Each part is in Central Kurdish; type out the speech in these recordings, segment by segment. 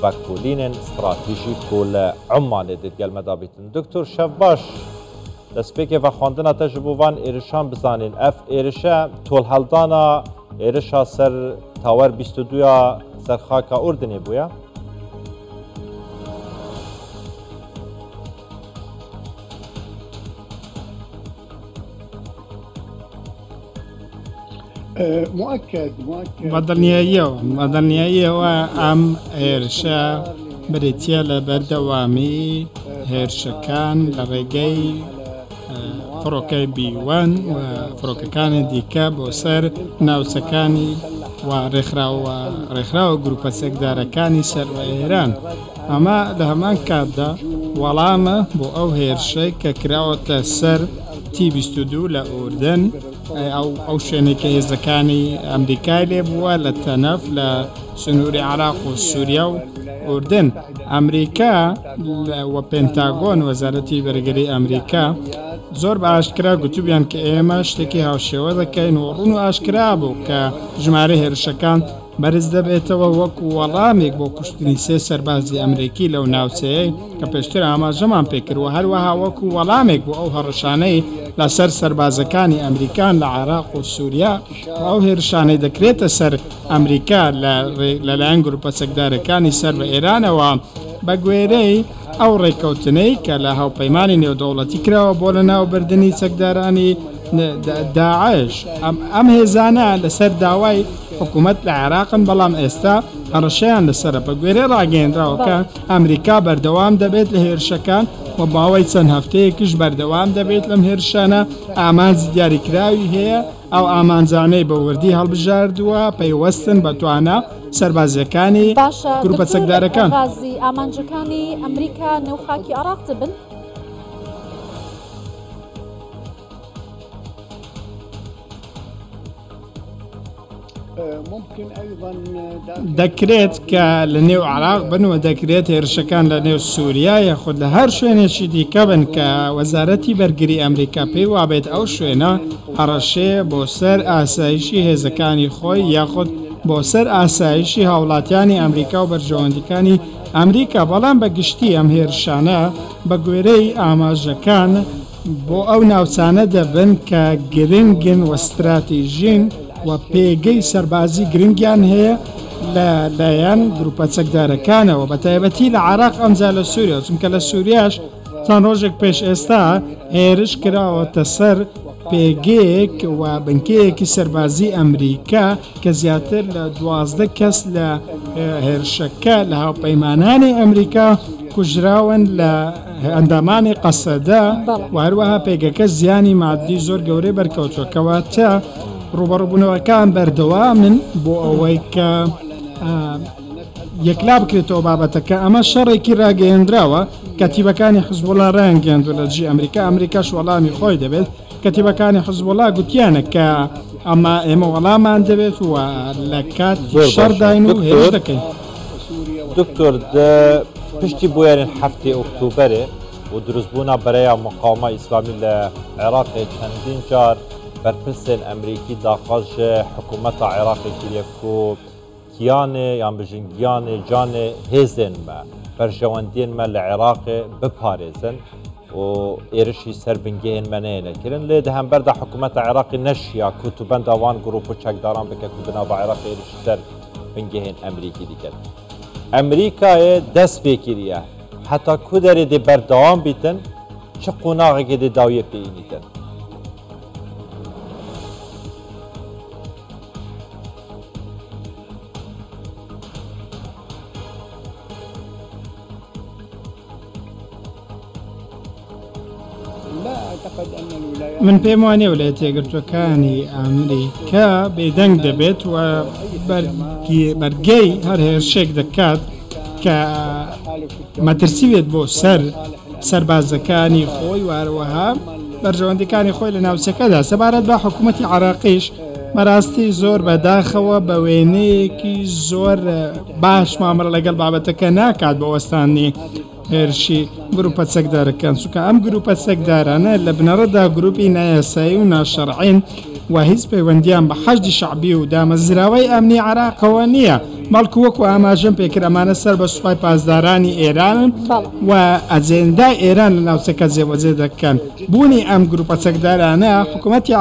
وكولين استراتيجيك لعمان ديال مدابيتن دكتور شفباش دسبيكي وخواندنا تجربوان إيرشان بزانين اف إيرشا طول هلدانا إيرشا سر تاور 22 سر خاكا أردني بويا مؤكد بدل نهائية وأم إيرشا بريتيا لبردوامي هيرشكان لرقي فروكي بي1 وفروكان ديكا بوسر ناوسكاني ورخراو جروبا سكداركاني سر إيران أما لهمان كادا ولامة بو أو هيرشي ككراو تسر تي 22 لأردن أو شنكة إزكاني أمريكا لبوا للتنف لسنوري العراق وسوريا وأردن أمريكا وبنتاغون وزارتي برجري أمريكا زور باشكرا قطبيان كأيما شتكي هاوشيوه ذكاين ورونو أشكرا بو كجماري هرشكان برز دبيتوا وكو ولاميك بو كشتني سي سربازي أمريكي لو ناوسي كبشتر أما جمان بكر وهروها وكو ولاميك بو أو هرشاني لسر سربازكاني أمريكان لعراق وسوريا أو هرشاني دكريت سر أمريكا للانجر بسكداركاني سر بإيران وبقويري أو ريكوتني كلها وبيماني نيو دولتي كراو بولنا وبردني سكداراني داعش أم هزانا لسر داواي حكومة العراق بلام استا هرشان لسر بقويري راجين راوكا أمريكا بردوام دبيت لهرشكان وباوي سن هفتي كش بردوام دبيت لم هرشانا أعمال زدياري كراوي هي أو أعمال زاني بوردي هالبجاردوا بيوستن بتوانا سربازيكاني جروبة سكداركان غازي أعمال جكاني أمريكا نوخاكي عراق تبن ممكن أيضا دكريت كالنيو عراق بن ودكريت هرشكان لنيو سوريا ياخد لهر شوينة شدي كبن كوزارتي برقري أمريكا بي وعبيت أو شوينة هرشي بوسر آسايشي هزكاني خوي ياخد بوسر آسايشي هاولاتياني أمريكا وبرجواندكاني أمريكا بلان بقشتي أم هرشانا بقويري آماجكان بو أو ناوسانة دبن كجرينجن واستراتيجين وبيجي سربازي جرينجيان هي ليان جروبات سكداركان وبتايبتي العراق أمزال سوريا وسمك لسورياش تان روجك بيش استا هيرش كرا وتسر بيجيك وبنكيك سربازي أمريكا كزياتر لدوازده كس لهرشكا لها بيماناني أمريكا كجراون لأنداماني قصدا وهروها بيجيك زياني معدي زور قوري بركوتو كواتا روبربونو كان بردوام بو اويك يكلاب كريتو بابتك اما الشر كيرا جندراوا كتيبه كان حزب الله رانجند ولا جي امريكا شو والله مي خوي دبل كتيبه كان حزب الله قلت ك اما ام والله ما عندبت ولكات الشر داينو هيك دكتور پشتی بویان هفته اکتبر و درزبونا برای مقاومه اسلامی العراق چندین جار برپرسن امریکی داخل حکومت عراق کلیکو کیانه یا بجنگیانه جان هزن ما برجواندین ما العراق بپارزن و ایرشی سر بنگهن منه کرن لیده هم برده حکومت عراق نشیا کتوبان دوان گروپ و چکداران بکه کدنا با عراق ایرشی سر بنگهن امریکی دیگر امریکا دست بکریه حتی کدری دی بردوام بیتن چه قناغی که دی داویه پیینیتن من بيمواني ولايتي قلتو كاني أمريكا بيدنگ دبت و برگي هر هرشيك دكات ما ترسيبت بو سربازكاني خوي واروها برجواندكاني خوي لناوسكدا سبارت با حكومتي عراقيش مراستي زور بداخوة بوينيكي زور باش مامر لقل بابتك ناكاد بوستاني هرشي جروبات سكدار كان سوكا ام جروبات سكدار انا اللي بنردا جروبي ناساي وناس شرعين و هیچ پەیوەندیان بە حەشدی شعبی و دامەزراوەی ئەمنی عێراقەوە نییە بەڵکو وەکو ئاماژەم پێکرد ئەمانە سەر بە سوپای پاسدارانی ئێرانن و ئەجێندای ئێران لە ناوچەکە جێبەجێ دەکەن بوونی ئەم گروپە چەکدارانە حکوومەتی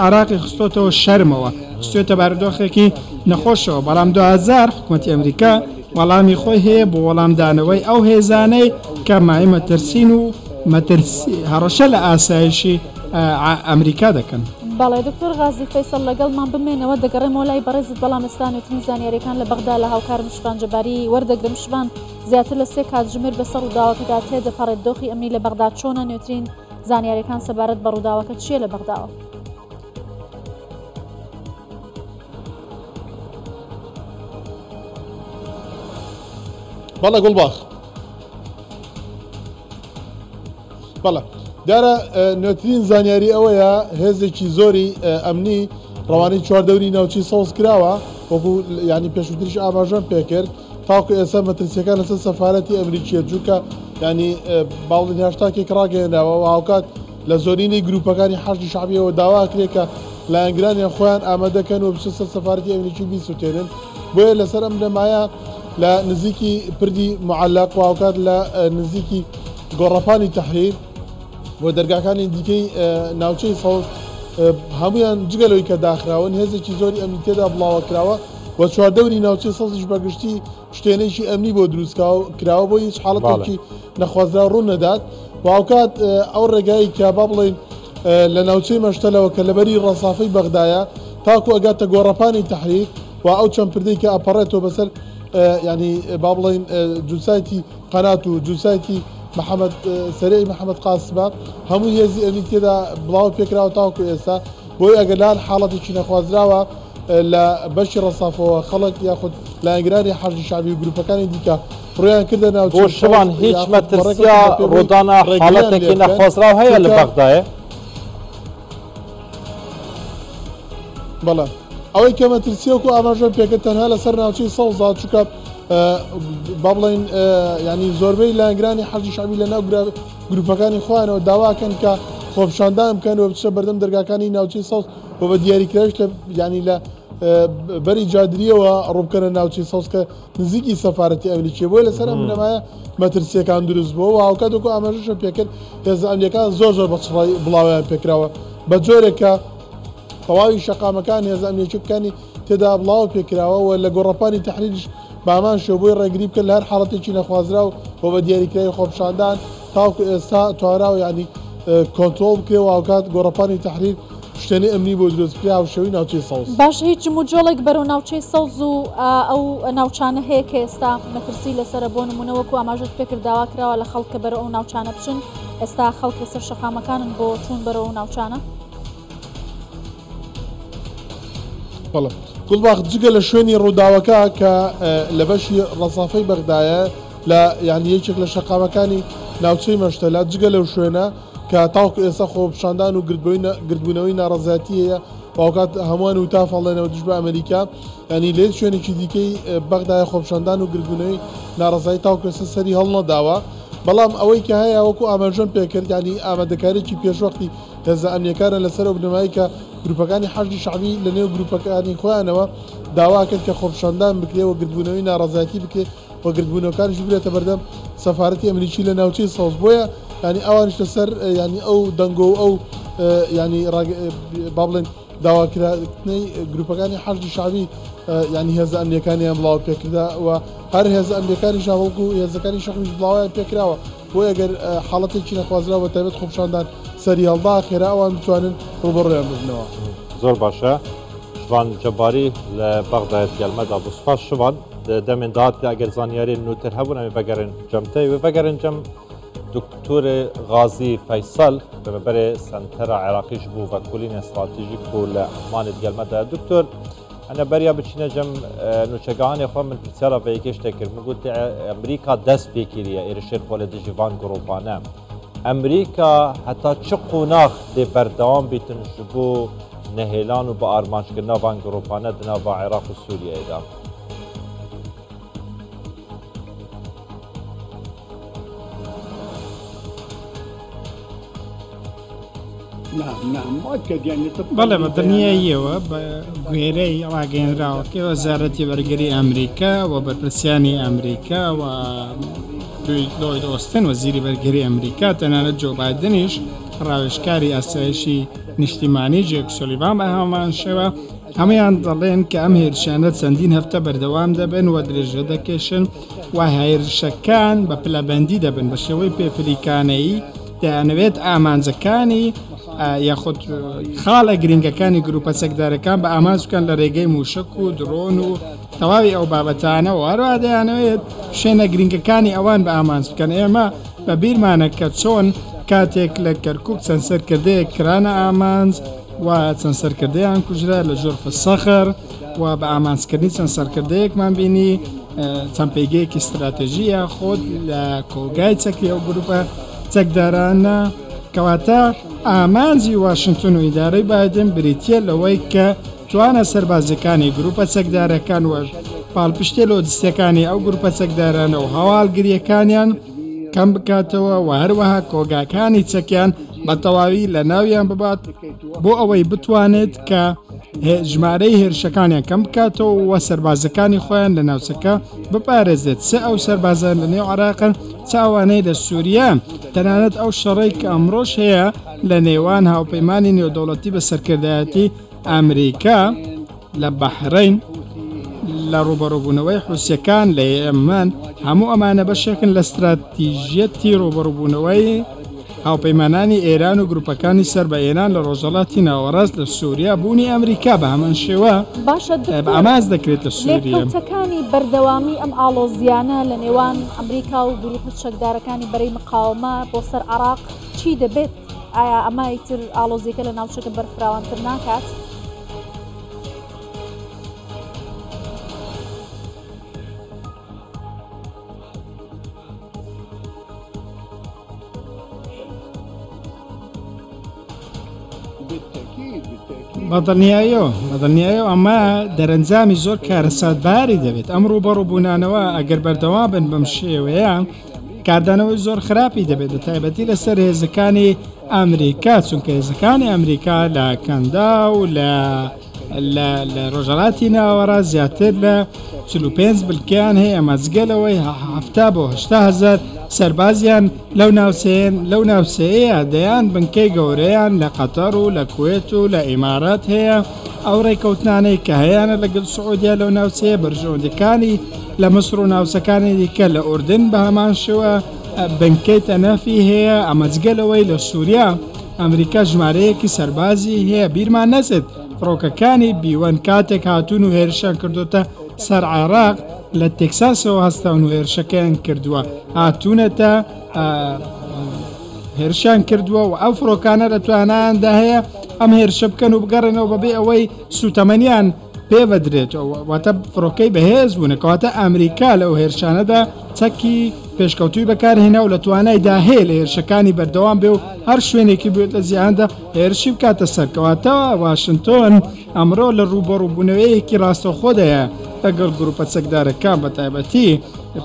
عێراقی خستۆتەوە شەرمەوە خستێتە بارودۆخێکی نەخۆشەوە بەڵام 2000 حکوومەتی ئەمریکا وەڵامی خۆی هەیە بۆ وەڵامدانەوەی ئەو هێزانەی کە مای مەترسین و هەڕەشە لە ئاسایشی ئەمریکا دەکەن. باڵێ دکتۆر غازی فەیسەڵ لەگەڵمان بمێنەوە دەگەڕێمەوە لای بەڕێزت بەڵام ئێستانێتنی زانیاریەکان لە بەغدا لە هاوکارم شوان جەباری وەردەگرم شوان زیاتر لە 3 کاتژمێر بەسەر ڕووداوەکەدا تێدەپەڕێت دۆخی ئەمنی لە بەغدا چۆنە نوێترین زانیاریەکان سەبارەت بە ڕووداوەکە چییە لە بەغداوە؟ بەڵێ گوڵباخ بەڵێ دیارە نوێترین زانیاری ئەوەیە هێزێکی زۆری ئەمنی ڕەوانەی چواردەوری ناوچی سەوز کراوە وەکو ینی پێشووتریش ئاماژەم پێکرد تاکو ئێستا مەترسیەکان لەسەر سەفارەتی ئەمریکیە جووکە ینی باڵی هێشتاکێک ڕاگەێنراوە و هاوکات لە زۆرینەی گروپەکانی حەشتی شعبیەوە داوا کرێکە لە ئەنگرانیان خۆیان ئامادەکەن و بچە سەر سەفارەتی ئەمریکی بیسووتێنن بۆیە لەسەر ئەم لەمایە لە نزیکی پردی معلق و هاوکات لە نزیکی گۆڕەپانی تەحریر بۆ دەرگاکانی دیکەی ناوچەی سەوز هەمویان جگەلەوەی کە داخراون هێزێکی زۆری ئەمنی تێدا بڵاوە کراوە و چواردەوری ناوچەی سەوزش بەگشتی شتێنەیشی ئەمنی بۆ دروست کراوە بۆ هیچ حاڵەتێکی نەخوازرا ڕوو نەدات و هاوکات ئەو ڕێگایی کە با بڵێن لە ناوچەی مەشتەلەوە کە لەبەری ڕەسافەی بەغدایە تاکو ئەگاتە گۆڕەپانی تەحریر و ئەو چەند پردەی کە ئەپەڕێتەوە بەسەر ینی با بڵێن جوسایتی قەنات و جوسایتی محەممەد سەرەی محەممەد قاسبە هەموو هێزی ئەمنی تێدا بڵاو پێکراوە تاوکو ئێستا بۆی ئەگەلان حاڵەتێکی نەخوازراوە لە بەشی ڕەسافەوە خەڵک یاخود لە ئەنگرانی حەشتی شعبی و گروپەکانی دیکە ڕۆیان کردە ناوچە بۆ شوان هیچ مەترسیا ڕۆدانە حاڵەتێکی نەخوازراو هەیە لە بەغدایە بەڵێ ئەوەی کە مەترسیەوەکو ئاماژە پێکرد تەنها لەسەر ناوچەی سەوزات چووکە با بڵێن ینی زۆربەی لە ئەنگرانی حەشتی شعبی لە ناو گروپەکانی خۆیانەوە داواکەن کە خۆپشاندان بکەنەوە بچە بەردەم دەرگاکانی ناوچەی سەوز بۆ بە دیاریکراویش لە ینی لە بەری جادریەوە ڕووبکەنە ناوچەی سەوز کە نزیکی سەفارەتی ئەمریکیە بۆی لەسەر ئەم نەمایە مەترسیەکان دروست بووە و هاوکاتێک و ئاماژەشە پێکرد هێز ئەمریکان زۆر بە چڕای بڵاویان پێکراوە بە جۆرێکە تەواوی شەقامەکان هێز ئەمریکیەکانی تێدا بڵاو پێکراوە و لە گۆڕەپانی تەحریریش بامان شو بۆی ڕێگری بکە لە هەر حاڵەتێکی نەخوازرا و بۆ بە دیاریکراوی خۆپشاندان تاوکو ئێستا توانراوە ینی کۆنتۆڵ بکرێ و هاوکات گۆڕەپانی تەحریر شتێنی ئەمنی بۆ دروستکرا و شەوی ناوچەی سەوز باش هیچ مجۆڵێک بەرەو ناوچەی سەوز و ئەو ناوچانە هەیە کە ئێستا مەترسی لەسرە بۆ نمونەوەکو ئاماژت پێکرداوا کراوە لە خەڵکە بەرەو ئەو ناوچانە بچن ئێستا خەڵک لەسەر شەقامەکانن بۆ چوون بەرەو ئەو ناوچانە بەڵێ گوڵباخ جگە لە شوێنی ڕووداوەکە کە لە بەشی ڕەسافەی بەغدایە لە یانی یەکێک لە شەقامەکانی ناوچەی مەشتەلات جگە لەو شوێنە کە تاوکو ئێستا خۆپشاندان و گردبوونەوەی ناڕەزایەتی هەیە باوکات هەمووان و تا فەڵێنەوە دژ بە ئەمریکا ینی لێت شوێنێکی دیکەی بەغدایە خۆپشاندان و گردبوونەوەی ناڕەزایی تاوکو ئێستا سەری هەڵ نەداوە بەڵام ئەوەی کە هەیە وەکو ئاماژەم پێکرد ینی ئامادەکارێکی پێشوەختی هێزە ئەمنیەکانە لەسەر ئەو بنەمایی کە گروپەکانی حەشتی شعبی لە نێو گروپەکانی خۆیانەوە داوا کرد کە خۆپشاندان بکرێ و گردبوونەوەی ناڕەزایەتی بکرێت و گردبوونەوەکانیش بێتە بەردەم سەفارەتی ئەمریکی لە ناوچەی سەوز بۆیە ینی ئەوانش لەسەر ینی ئەو دەنگۆ و ئەو ینی با بڵێن داواکردنەی گروپەکانی حەشتی شعبی ینی هێزە ئەمنیەکانیان بڵاو پێکردا و هەر هێزە ئەمریکانی شاوەڵکو و هێزەکانی شەقیش بڵاویان پێکراوە بۆ ئەگەر حاڵەتێکی نەخوازرا بە تایبەت خۆپشاندان سەری هەڵدا خێرا ئەوان بتوانن ڕوبەڕۆیان ببنەوە زۆر باشە شوان جەباری لە بەغدایەت گەلمەدا بسپاس شوان دەمێن داهات لە ئەگەر زانیاری نووتر هەبوون ئەمێ بەگەرن جەمتەی و بەگەرن جەم دکتور غازی فەیسەڵ بەبەرێ سنتەرە عێراقیش بوو و کولین استراتیژیک بوو لە عمانت گەلمەدا دکتۆر ئەنە بەریا بچینە جەم نوچەگەهانی خۆ من پرسیارە بە یەکێ شتێک کرد من گوتی ئەمریکا دەست پێکیریە ئێرشێر خۆ لە دژی ڤان گرۆپانە ئەمریکا هەتا چ قوناخ دێ بەردەوام بیتن ji بۆ نەهێلان و بە ئارمانجکردنا ڤان گرۆپانە دناڤ عێراق و سووریایدا نعم مؤكد يعني بەڵێ بە دڵنیاییەوە بە گوێرەی ڕاگەیەنراوە کە وەزارەتی بەرگەری ئەمریکا و بەرپرسیانی ئەمریکا و لۆید ئۆستن وەزیری بەرگەری ئەمریکا تەنانەت جۆ بایدنیش ڕاوێژکاری ئاسایشی نیشتیمانی جێک سۆلیڤان بە هەمان شێوە هەمویان دەڵێن کە ئەم هێرشانە چەندین هەفتە بەردەوام دەبن و درێژە دەکێشن و هێرشەکان بە پلەبەندی دەبن بە شێوەی پێفریکانەیی دەیانەوێت ئامانجەکانی یاخود خاڵە گرنگەکانی گروپە چەکدارەکان بە ئامانج بکەن لە ڕێگەی موشک و درۆن و تەواوی ئەو بابەتانە و هەروە دەیانەوێت شوێنە گرنگەکانی ئەوان بە ئامانج بکەن. ئێمە بە بیرمانە کە چۆن کاتێک لە کەرکووک چەند سەرکردەیەک کرانە ئامانج و چەند سەرکردەیان کوژرا لە ژۆرف سەخر و بە ئامانجکردنی چەند سەرکردەیەکمان بینی چەند پێگەیەکی استراتێژیە خۆت لە کۆگای چەکی ئەو گروپە چەکدارانە کەواتە ئامانجی واشنگتن و ئیدارەی بایدن بریتە لەوەی کە توانە سەربازەکانی گروپە چەکدارەکان وەش پاڵپشتێ لۆجستەکانی ئەو گروپە چەکدارانە و هەواڵگریەکانیان کەم بکاتەوە و هەروەها کۆگاکانی چەکیان بە تەواوی لە ناویان ببات بۆ ئەوەی بتوانێت کە ژمارەی هێرشەکانیان کەم بکاتەوە و سەربازەکانی خۆیان لە ناوچەکە بپارێزێت چ ئەو سەربازان لە نێو عێراقن چاوانەی لە سووریا تەنانەت ئەو شەڕێی کە ئەمڕۆژ هەیە لە نێوان هاوپەیمانی نێودەوڵەتی بە سەرکردایەتی ئەمریکا لە بەحرەین لە ڕوبەڕووبوونەوەی حوسیەکان لە ئێمن هەموو ئەمانە بەشێکن لە استراتیژیەتی ڕوبەڕووبوونەوەی هاوپەیمانانی ئێران و گروپەکانی سەر بە ئێران لە ڕۆژەڵاتی ناوەڕاست لە سووریا بوونی ئەمریکا بە هەمان شێوە ئاماز دەکرێتە سووریا. لێکەوتەکانی بەردەوامی ئەم ئاڵۆزیانە لە نێوان ئەمریکا و گروپە چەکدارەکانی بەرەی مقاومە بۆ سەر عێراق چی دەبێت؟ ئایا ئەمە ئیتر ئاڵۆزیەکە لە ناوچەکە بەرفراوانتر ناکات؟ بەدڵنیایەوە ئەمە دەرەنجامی زۆر کارەساتباری دەبێت. ئەم ڕوبەڕووبوونانەوە ئەگەر بەردەوا بن بەم شێوەیە کاردانەوەی زۆر خراپی دەبێت بە تایبەتی لەسەر هێزەکانی ئەمریکا چونکە هێزەکانی ئەمریکا لە کەندا و لە ڕۆژەڵاتی ناوەڕا زیاتر لە 45 بلکیان هەیە مەزگەلەوەی 70 بۆ 80,000 سەربازیان لەو ناوچەیە دەیان بنکەی گەورەیان لە قەتەر و لە کوێت و لە ئیمارات هەیە. ئەو ڕێکەوتانەی کە هەیەە لەگەڵ سعودیا لەو ناوچەیە بەرژەوەندەکانی لە مەسر و ناوچەکانی دیکە لە ئوردن بە هەمان شێوە بنکەی تەنەفی هەیە. ئەمەجگەلەوەی لە سووریا ئەمریکا ژمارەیەکی سەربازی هەیە بیرمان نەچێت فڕۆکەکانی بیوەن کاتێک هاتوون و هێرشان کردوتە سەر عێراق لە تێکساسەوە هەستاون و هێرشەکەیان کردووە هاتوونەتە هێرشان کردووە و ئەو فڕۆکانە لە توانایاندا هەیە ئەم هێرشە بکەن و بگەڕێنەوە بەبێ ئەوەی سوتەمەنیان پێ بدرێت واتە فڕۆکەی بەهێز بوونەکەواتە ئەمریکا لەو هێرشانەدا چەکی پێشکەوتوی بەکارهێنا و لە توانایدا هەیە لە هێرشەکانی بەردەوام بێ و هەر شوێنێکی بێت لە زیاندا هێرشی بکاتە سەرکەواتەوە واشنگتن ئەمڕۆ لە ڕوبەڕووبوونەوەیەکی ڕاستەوخۆدەیە لەگەڵ گروپە چەکدارەکان بە تایبەتی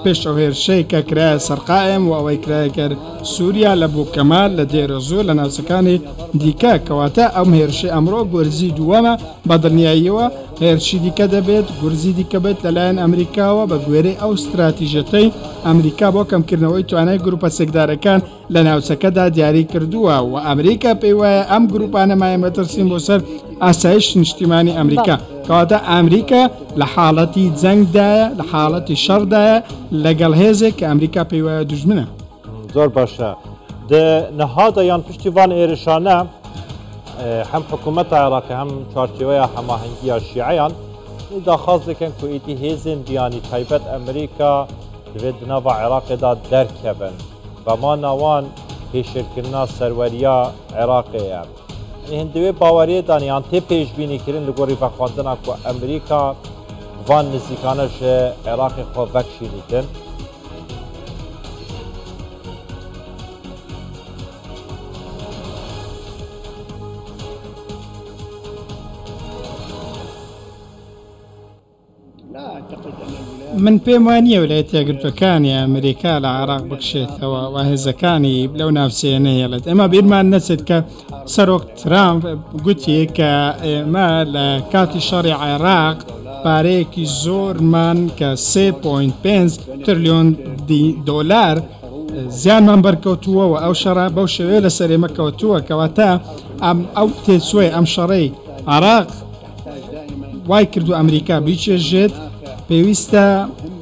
پێش ئەو هێرشەی کە کرایە سەرقایم و ئەوەی کرایەکە سووریا لە بووکەمال لە دێرەزوو لە ناوچەکانی دیکە کەواتە ئەم هێرشی ئەمڕۆ گورزی دووەمە بە دڵنیاییەوە هێرشی دیکە دەبێت گورزی دیکە بێت لەلایەن ئەمریکاوە بە گوێرەی ئەو استراتیژەتەی ئەمریکا بۆ کەمکردنەوەی توانای گروپە چەکدارەکان لە ناوچەکەدا دیاری کردووە و ئەمریکا پێی وایە ئەم گروپانە مایە مەترسین بۆ سەر ئاسایش نیشتیمانی ئەمریکا کەواتە ئەمریکا لە حاڵەتی جەنگدایە لە حاڵەتی شەڕدایە لەگەڵ هێزێک کە ئەمریکا پێی وایە دوژمنە. زۆر باشە نەهادە یان پشتیوان ئێرشانە هەم حکوومەتە عێراقی هەم چارچێوەیە هەماهەنگیە شیعەیان داخواز دەکەن کو ئیدی هێزên بیانی تایبەت ئەمریکا دەبێت ناوە عێراقیدا دەرکەبن بەما ناوان پێشێرکردنا سەروەریە عێراقیە هەندوێ باوەریەدانیان تێ پێشبینیکردن لە گۆڕی بەخواندنا کو ئەمریکا van نزیکانە ji عێراقی خۆ vekşînîtin من پێم وانییە ویلایەتە یەکگرتووەکانی ئەمریکا لە عێراق بکشێتەوە و هێزەکانی لەو ناوچەیە نەهێڵێت. ئێمە بیرمان نەچێت کە سەرۆک ترامپ گوتی کە ئێمە لە کاتی شەڕی عێراق پارەیەکی زۆرمان کە 3.5 تریلیۆن دۆلار زیانمان بەرکەوتووە و ئەو شەڕە بەو شێوەیە لە سەرێمە کەوتووە کەواتە ئەو تێچوێ ئەم شەڕەی عێراق وای کردو ئەمریکا بیچێژێت پێویستە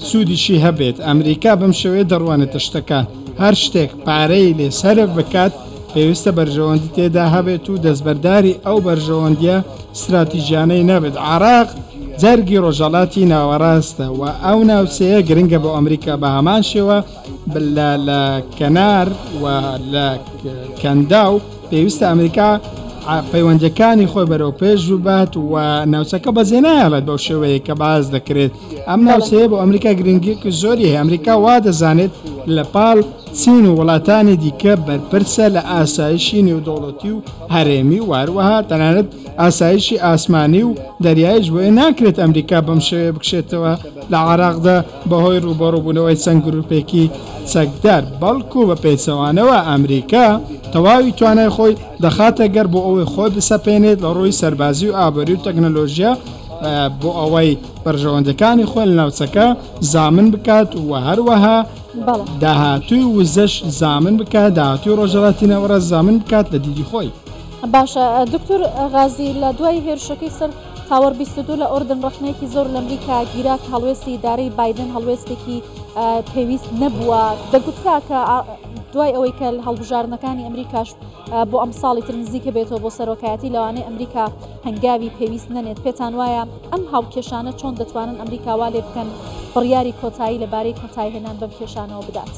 سوودیشی هەبێت. ئەمریکا بەم شێوەیە دەڕوانێتە شتەکان هەر شتێک پارەی لێ سەرف بکات پێویستە بەرژەوەندی تێدا هەبێت و دەستبەرداری ئەو بەرژەوەندیە استراتیژیانەی نەبێت. عێراق جەرگی ڕۆژەڵاتی ناوەڕاستە و ئەو ناوچەیە گرنگە بۆ ئەمریکا بە هەمان شێوە لە کەنار و لە کەندا و پێویستە ئەمریکا پەیوەندەکانی خۆی بەرەو پێش بات و ناوچەکە بەجێ نایڵێت بەو شێوەیە کە باز دەکرێت. ئەم ناوچەیە بۆ ئەمریکا گرنگیەکی زۆری هەیە. ئەمریکا وا دەزانێت لە پاڵ چین و وڵاتانی دیکە بەرپرسە لە ئاسایشی نێودەوڵەتی و هەرێمی و هەروەها تەنانەت ئاسایشی ئاسمانی و دەریایش بۆیە ناکرێت ئەمریکا بەم شێوەیە بکشێتەوە لە عێراقدا بەهۆی ڕوبەڕووبوونەوەی چەند گروپێکی چەکدار، بەڵکو بە پێچەوانەوە ئەمریکا تەواوی توانای خۆی دەخاتە گەر بۆ ئەوەی خۆی بسەپێنێت لە ڕووی سەربازی و ئابووری و تەکنەلۆژیا بۆ ئەوەی بەرژەوەندەکانی خۆی لە ناوچەکە زامن بکات و هەروەها داهاتووی وزەش زامن بکات، داهاتووی ڕۆژهەڵاتی ناوەڕاست زامن بکات لە دیدی خۆی. باشە دکتۆر غازی لە دوای هێرشەکەی سەر تاوەڕ 22 لە ئۆردن ڕەخنەیەکی زۆر لە ئەمریکا گیرا هەڵوێستی ئیدارەی بایدن هەڵوێستێکی پێویست نەبووە، دەگوترا کە دوای ئەوەی کە هەڵبژارنەکانی ئەمریکاش بۆ ئەم ساڵی تر نزیکە بێتەوە بۆ سەرۆکایەتی لەوانەیە ئەمریکا هەنگاوی پێویست نەنێت. پێتان وایە ئەم هاوکێشانە چۆن دەتوانن ئەمریکاوا لێ بکەن بڕیاری کۆتایی لەبارەی کۆتایی هێنان بەم کێشانەوە بدات؟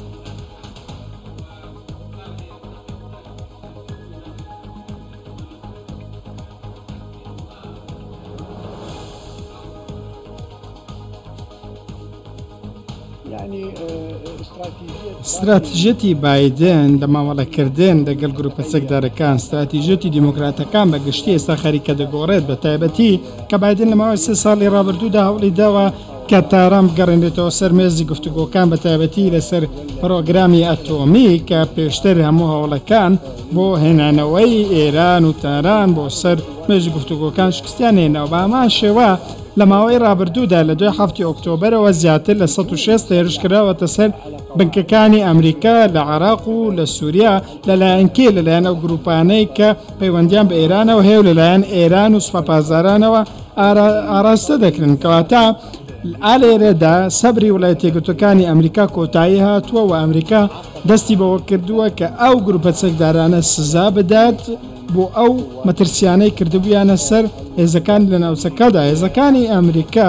استراتیژەتی بایدن لە مامەڵەکردن لەگەڵ گروپە چەکدارەکان استراتیژەتی دیموکراتەکان بە گشتی ئێستا خەریکە دەگۆڕێت بە تایبەتی کە بایدن لە ماوەی 3 ساڵی ڕابردوودا هەوڵی داوە کە تاران بگەڕێنێتەوە سەر مێزی گفتوگۆکان بە تایبەتی لەسەر پرۆگرامی ئەتۆمی کە پێشتر هەموو هەوڵەکان بۆ هێنانەوەی ئێران و تاران بۆ سەر مێژی گفتوگۆکان شکستیان هێناوە. بە هەمان شێوە لە ماوەی ڕابردوودا لە 2 هەفتی ئۆکتۆبرەوە زیاتر لە 160 هێرشکراوەتە سەر بنکەکانی ئەمریکا لە عێراق و لە سووریا لەلایەنکێ لەلایەن ئەو گروپانەی کە پەیوەندیان بە ئێرانەوە هەیە و لەلایەن ئێران و سوپەپازارانەوە ئاراستە دەکرن. کەواتە ئالێرەدا سەبری وڵایەتە یەکگرتووەکانی ئەمریکا کۆتایی هاتووە و ئەمریکا دەستی بەوە کردووە کە ئەو گروپە چەکدارانە سزا بدات بۆ ئەو مەترسیانەی کردبوویانە سەر هێزەکان لە ناوچەکەدا. هێزەکانی ئەمریکا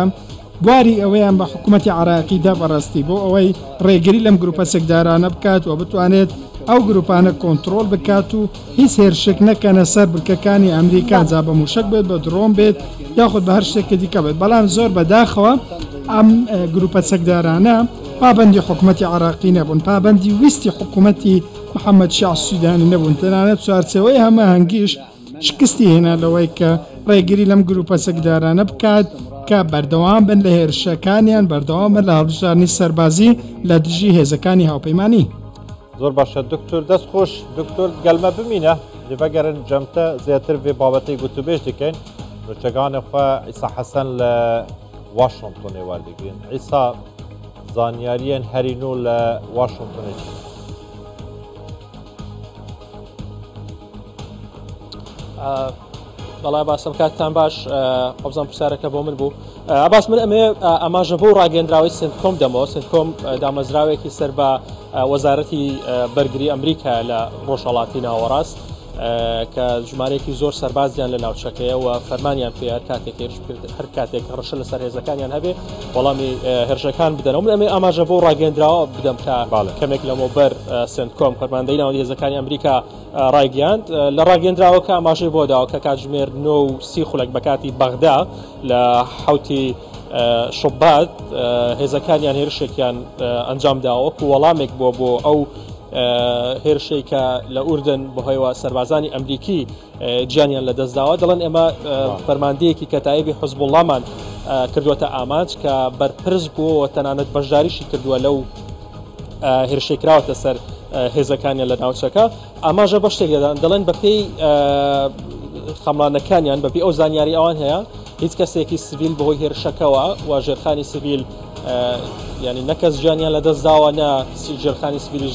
بواری ئەوەیان بە حکوومەتی عێراقیدا بەڕاستی بۆ ئەوەی ڕێگری لەم گروپە چەکدارانە بکات و بتوانێت ئەو گروپانە کۆنتترۆل بکات و هیچ هێرشێک نەکەنە سەر بنکەکانی ئەمریکا، جا بە موشک بێت بە درۆن بێت یاخود بە هەر شتێکی دیکە بێت. بەڵام زۆر بەداخەوە ئەم گروپە چەکدارانە پابەندی حکوومەتی عێراقی نەبوون، پابەندی ویستی حکوومەتی محەممەد شیع سوودانی نەبوون، تەنانەت چوارچەوەی هەمە هەنگیش شکستی هێنا لەوەی کە ڕێگری لەم گروپە چەکدارانە بکات کە بەردەوام بن لە هێرشەکانیان، بەردەوام بن لە هەڵبژارنی سەربازی لە دژی هێزەکانی هاوپەیمانی. زۆر باشە دکتۆر دەست خۆش دکتۆر گەلمە بمینە لێڤەگەرن جەمتە زیاتر vê بابەتەی گوتوبێژ دەکەین نوچەکانی خۆ ئیسا حەسەن لە واشنگتۆنێ وەردەگرین. ئیسا زانیاریان هەرینۆ لە واشنگتۆنێ بەڵای باسم کاتتان باش قەبزان پرسیارەکە بۆ من بوو. ئەباس من ئەمێ ئەماژە بۆ ڕاگەندراوی سنتکۆم دەمەوە. سنتکۆم دامەزراوێکی سەر بە وەزارەتی بەرگری ئەمریکا لە ڕۆژهەڵاتی ناوەڕاست کە ژمارەیەکی زۆر سەربازیان لە ناوچەکەیە و فەرمانیان پێ هەر کاتێک ڕەشە لەسەر هێزەکانیان هەبێ وەڵامی هێرشەکان بدەنەوە. من ئەمێ ئاماژە بۆ ڕاگەندراوە بدەم کە کەمێک لەمە بەر سنتکۆم فەرماندەی ناوەندی هێزەکانی ئەمریکا ڕایگەیاند لە ڕاگەندراوەکە ئاماژەی بۆ داوە کە کاتژمێر 9:30 خولەک بە کاتی بەغدا لە حوتی شوبات هێزەکانیان هێرشێکیان ئەنجام داوە و وەڵامێک بۆ ئەو هێرشەی کە لە ئوردن بەهۆیەوە سەربازانی ئەمریکی گیانیان لە دەستداوە. دەڵێن ئێمە فەرماندەیەکی کەتایبی حزب وڵامان کردووەتە ئامانج کە بەرپرس بووە تەنانەت بەشداریشی کردووە لەو هێرشێکراوەتە سەر هێزەکانیان لە ناوچەکە ئاماژە بە شتێک دەدان دەڵێن بەپێی خەمڵانەکانیان بەپێی ئەو زانیاری ئەوان هەیە هیچ کەسێکی سڤیل بەهۆی هێرشەکەەوە و ژێرخانی سڤیل ینی نەکەس ژیانیان لە دەستداوە نە ژێرخانی سڤیل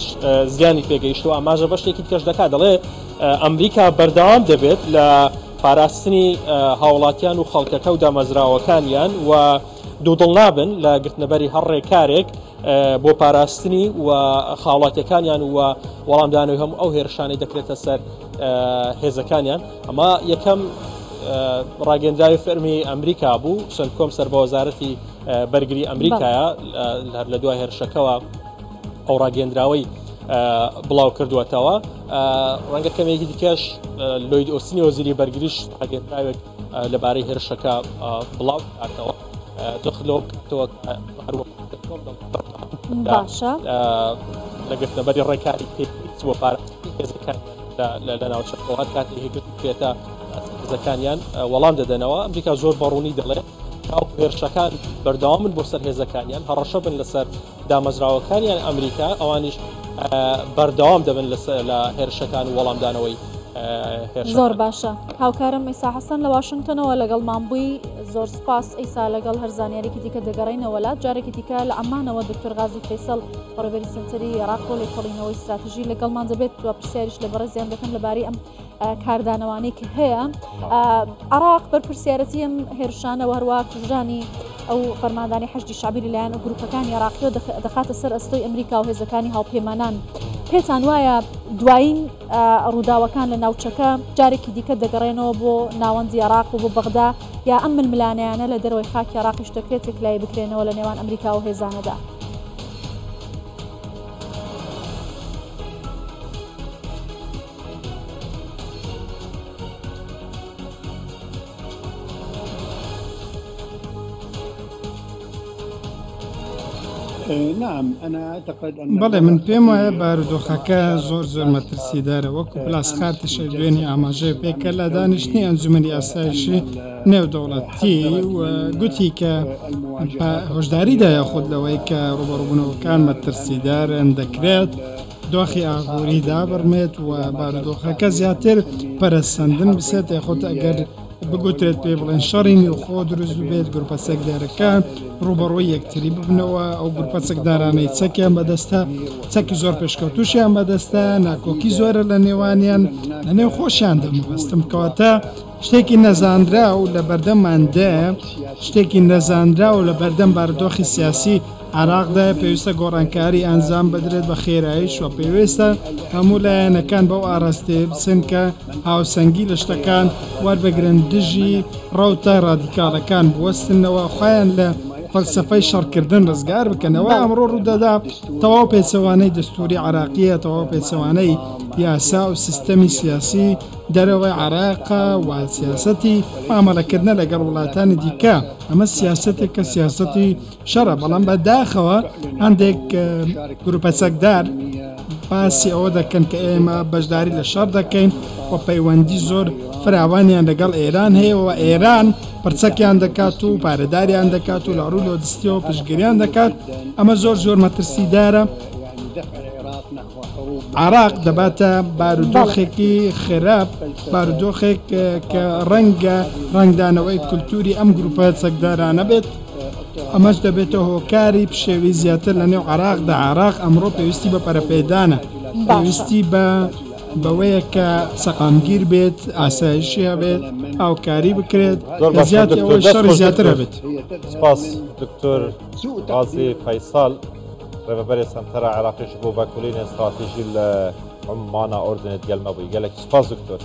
زیانی پێگەیشتوە ئاماژە بە شتێکی کەش دەکات دەڵێ ئەمریکا بەردەوام دەبێت لە پاراستنی هاوڵاتیان و خەڵکەکە و دامەزراوەکانیان و دوودڵ نابن لە گرتنەبەری هەر ڕێکارێک بۆ پاراستنی و خاڵاتەکانیان و وەڵامدانەوەی هەموو ئەو هێرشانەی دەکرێتە سەر هێزەکانیان ئەمە یەکەم ڕاگەندراوی فەرمی ئەمریکا بوو چەند کۆم سەر بە وەزارەتی بەرگری ئەمریکایە لە دوای هێرشەکەەوە ئەو ڕاگەندراوەی بڵاو کردووەتەوە ڕەنگە کەمێکی دیکەش لۆید ئۆستینی وەزیری بەرگریش ڕاگەندراوێک لەبارەی هێرشەکە بڵاو کاتەوە باشە لەگرتنەبەری ڕێکاری پێویست بۆ پاراستنی هێزەکان لە ناوچەکەەوە هەر کاتی هێگرتوێتە هێزەکانیان وەڵام دەدەنەوە ئەمریکا زۆر بەڕوونی دەڵێت هێرشەکان بەردەوامن بۆ سەر هێزەکانیان هەڕەشە بن لەسەر دامەزراوەکانیان ئەمریکا ئەوانیش بەردەوام دەبن لە هێرشەکان و وەڵامدانەوەی زۆر باشە هاوکارم ئەیسا حەسەن لە واشنگتنەوە لەگەڵمان بووی زۆر سپاس ئەیسا لەگەڵ هەر زانیارێکی دیکە دەگەڕینەوەلات جارێکی دیکە لە ئەمانەوە دکتۆر غازی فەیسەڵ بەڕێوەبەری سنتەری عێراق و لێکۆڵینەوەی استراتیژی لەگەڵمان دەبێت و پرسیاریش لە بەڕێزیان دەکەن لەبارەی ئەم کاردانەوانەی کە هەیە عێراق بەرپرسیارەتی ئەم هێرشانە و هەروە کوژانی ئەو فەرماندانی حەشدی شعبی لەلایەن و گروپەکانی عێراقیەوە دەخاتە سەر ئەستۆی ئەمریکا و هێزەکانی هاوپەیمانان پێتان وایە دوایین ڕووداوەکان لە ناوچەکە جارێکی دیکە دەگەڕێنەوە بۆ ناوەندی عێراق و بۆ بەغدا یا ئەم ململانەیانە لە دەرەوەی خاکی عێراقیش دەکرێت لای بکرێنەوە لە نێوان ئەمریکا و هێزانەدا بەڵێ من پێم وایە بارودۆخەکە زۆر مەترسیدارە وەکو پلاسخارتیشە دوێنی ئاماژەیە پێکە لە دانیشتنی ئەنجومەنی ئاسایشی نێودەوڵەتی و گوتی کە هۆشداریدایە خود لەوەی کە ڕوبەڕووبوونەوەکان مەترسیدارن دەکرێت دۆخی ئاغووری دابڕمێت و بارودۆخەکە زیاتر پەرەسەندن بسێت یاخۆت ئەگەر بگوترێت پێ بڵێن شەڕینی و خۆ دروست بێت گروپە سەکدارەکان ڕوبەڕۆی یەکتری ببنەوە ئەو گروپە سەکدارانەی چەکیان بەدەستە چەکی زۆر پێشکەوتوشیان بەدەستە ناکۆکی زۆرە لە نێوانیان لە نێو خۆشیان دەمەبەستم کەواتە شتێکی نەزانرا و لە بەردەماندە شتێکی نەزانرا و لە بەردەم بارودۆخی سیاسی عێراقدا پێویستە گۆڕانکاری ئەنجام بدرێت بە خێراییش و پێویستە هەموو لایەنەکان بەو ئاراستێ بچن کە هاوسەنگی لە شتەکان وەربگرن دژی ڕەوتە ڕادیکاڵەکان بوەستنەوە خۆیان لە فەلسفەی شەڕکردن ڕزگار بکەنەوە ئەمڕۆ ڕوودەدا تەواو پێچەوانەی دەستوری عێراقیە تەواو پێچەوانەی یاسا و سیستەمی سیاسی دەرەوەی عێراقە و سیاسەتی مامەڵەکردنە لەگەڵ وڵاتانی دیکە ئەمە سیاسەتێک کە سیاسەتی شەڕە بەڵام بەداخەوە هەندێک گروپە چەکدار باسی ئەوە دەکەن کە ئێمە بەشداری لە شەڕ دەکەین و پەیوەندی زۆر فراوانیان لەگەڵ ئێران هەیە و ئێران پرچەکیان دەکات و پارێداریان دەکات و لە ڕوو لۆجستیەوە پشتگیریان دەکات ئەمە زۆر مەترسیدارە عێراق دەباتە بارودۆخێکی خراپ بارودۆخێک کە ڕەنگە ڕنگدانەوەی کولتوری ئەم گروپە چەکدارانە بێت ئەمەش دەبێتە هۆکاری پشێوی زیاتر لە نێو عێراقدا عێراق ئەمڕۆ پێویستی بە پەرەپێدانە پێویستی بەوەیە کە سەقامگیر بێت ئاسایشی هەبێت هاوکاری بکرێت شەڕی زیاتر هەبێت سپاس دکتۆر غازی فەیساڵ ڕێبەری سەنتەرە عێراقیش بۆ ڤەکولینە استراتیژی لە عمانە ئۆردنێت گەلمە بووی گەلێک سپاس دکتۆر